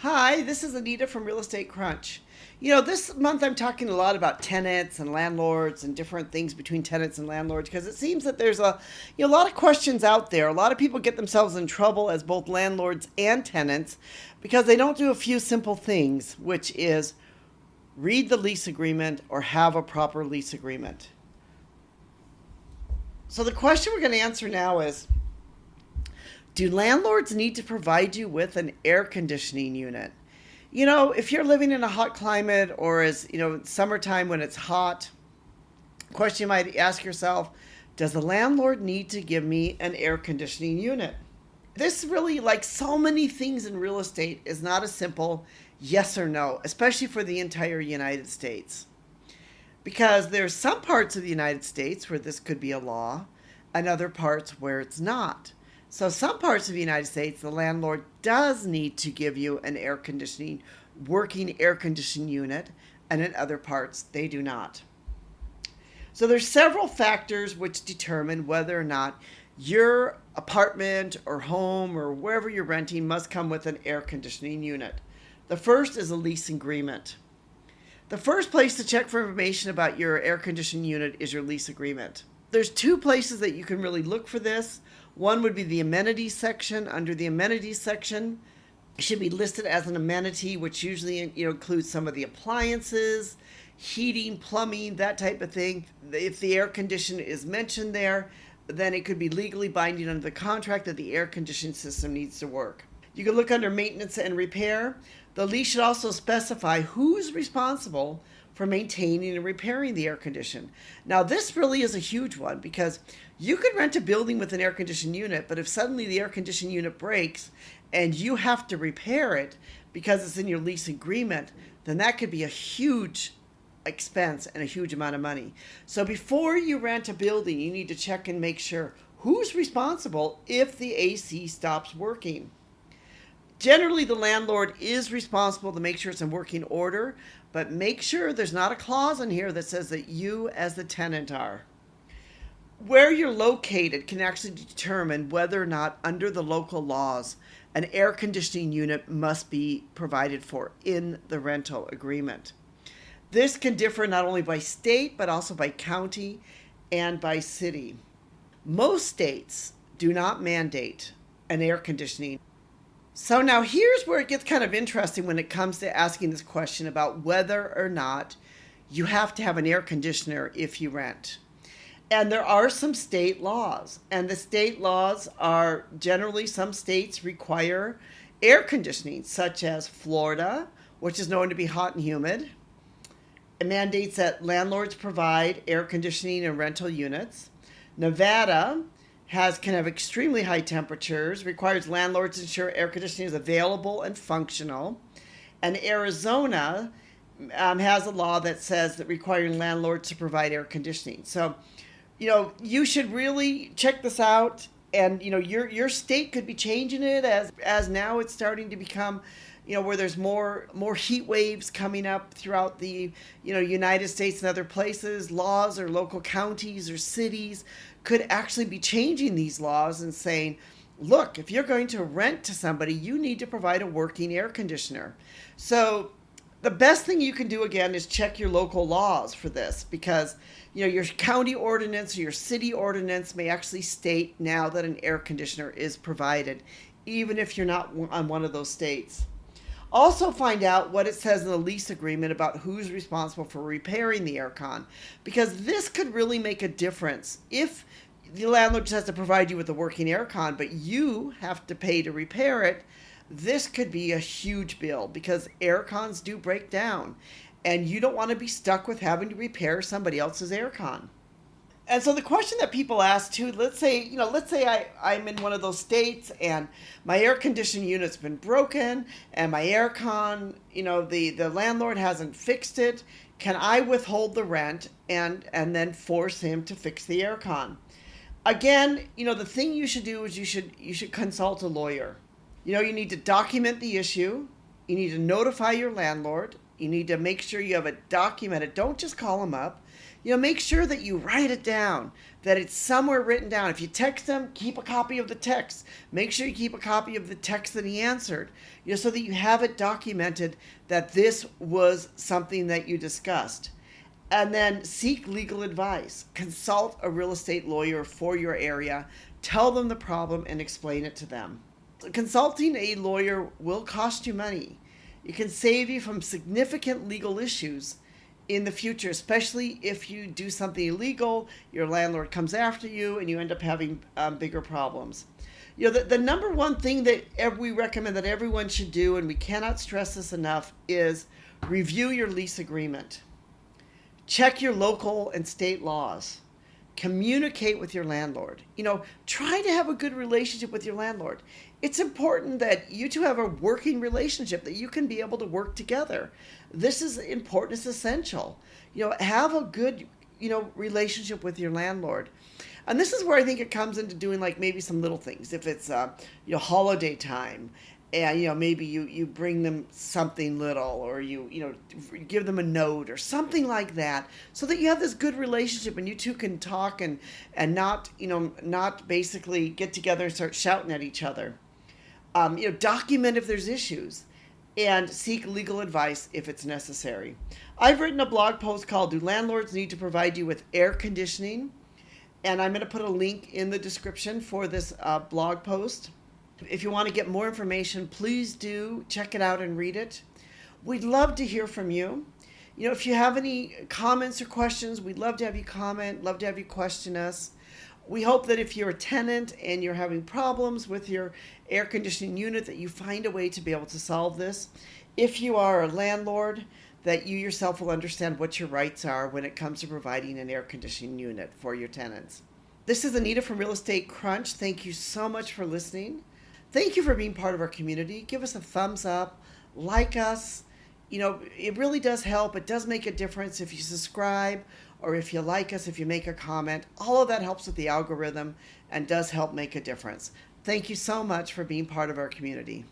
Hi, this is Anita from Real Estate Crunch. This month I'm talking a lot about tenants and landlords and different things between tenants and landlords because it seems that there's a lot of questions out there. A lot of people get themselves in trouble as both landlords and tenants because they don't do a few simple things, which is read the lease agreement or have a proper lease agreement. So the question we're going to answer now is, do landlords need to provide you with an air conditioning unit? If you're living in a hot climate or summertime when it's hot, question you might ask yourself, does the landlord need to give me an air conditioning unit? This really, like so many things in real estate, is not a simple yes or no, especially for the entire United States. Because there's some parts of the United States where this could be a law and other parts where it's not. So some parts of the United States, the landlord does need to give you an working air conditioning unit, and in other parts, they do not. So there's several factors which determine whether or not your apartment or home or wherever you're renting must come with an air conditioning unit. The first is a lease agreement. The first place to check for information about your air conditioning unit is your lease agreement. There's two places that you can really look for this. One would be the amenities section. Under the amenities section, it should be listed as an amenity, which usually includes some of the appliances, heating, plumbing, that type of thing. If the air conditioner is mentioned there, then it could be legally binding under the contract that the air conditioning system needs to work. You can look under maintenance and repair. The lease should also specify who's responsible for maintaining and repairing the air condition. Now, this really is a huge one because you could rent a building with an air conditioning unit, but if suddenly the air conditioning unit breaks and you have to repair it because it's in your lease agreement, then that could be a huge expense and a huge amount of money. So before you rent a building, you need to check and make sure who's responsible if the AC stops working. Generally, the landlord is responsible to make sure it's in working order, but make sure there's not a clause in here that says that you as the tenant are. Where you're located can actually determine whether or not under the local laws an air conditioning unit must be provided for in the rental agreement. This can differ not only by state but also by county and by city. Most states do not mandate an air conditioning. So now here's where it gets kind of interesting when it comes to asking this question about whether or not you have to have an air conditioner if you rent. And there are some state laws, and the state laws are generally, some states require air conditioning, such as Florida, which is known to be hot and humid. It mandates that landlords provide air conditioning in rental units. Nevada can have extremely high temperatures, requires landlords to ensure air conditioning is available and functional. And Arizona has a law that says that requiring landlords to provide air conditioning. So, you should really check this out. And, your state could be changing it as now it's starting to become, where there's more heat waves coming up throughout the, United States and other places. Laws or local counties or cities could actually be changing these laws and saying, look, if you're going to rent to somebody, you need to provide a working air conditioner. So the best thing you can do, again, is check your local laws for this because, your county ordinance or your city ordinance may actually state now that an air conditioner is provided, even if you're not on one of those states. Also find out what it says in the lease agreement about who's responsible for repairing the aircon, because this could really make a difference. If the landlord just has to provide you with a working aircon, but you have to pay to repair it, this could be a huge bill because aircons do break down, and you don't want to be stuck with having to repair somebody else's aircon. And so the question that people ask too, let's say I'm in one of those states and my air conditioning unit's been broken and my aircon, the landlord hasn't fixed it. Can I withhold the rent and then force him to fix the aircon? Again, the thing you should do is you should consult a lawyer. You need to document the issue. You need to notify your landlord. You need to make sure you have it documented. Don't just call him up. Make sure that you write it down, that it's somewhere written down. If you text them, keep a copy of the text. Make sure you keep a copy of the text that he answered, so that you have it documented that this was something that you discussed. And then seek legal advice. Consult a real estate lawyer for your area. Tell them the problem and explain it to them. Consulting a lawyer will cost you money. It can save you from significant legal issues in the future, especially if you do something illegal, your landlord comes after you, and you end up having bigger problems. The number one thing that we recommend that everyone should do, and we cannot stress this enough, is review your lease agreement. Check your local and state laws. Communicate with your landlord. Try to have a good relationship with your landlord. It's important that you two have a working relationship, that you can be able to work together. This is important. It's essential. Have a good, relationship with your landlord. And this is where I think it comes into doing like maybe some little things. If it's, holiday time, and maybe you bring them something little, or you give them a note or something like that, so that you have this good relationship and you two can talk and not basically get together and start shouting at each other. Document if there's issues, and seek legal advice if it's necessary. I've written a blog post called "Do Landlords Need to Provide You with Air Conditioning?" And I'm going to put a link in the description for this blog post. If you want to get more information, please do check it out and read it. We'd love to hear from you. If you have any comments or questions, we'd love to have you comment, love to have you question us. We hope that if you're a tenant and you're having problems with your air conditioning unit, that you find a way to be able to solve this. If you are a landlord, that you yourself will understand what your rights are when it comes to providing an air conditioning unit for your tenants. This is Anita from Real Estate Crunch. Thank you so much for listening. Thank you for being part of our community. Give us a thumbs up, like us. It really does help. It does make a difference if you subscribe, or if you like us, if you make a comment. All of that helps with the algorithm and does help make a difference. Thank you so much for being part of our community.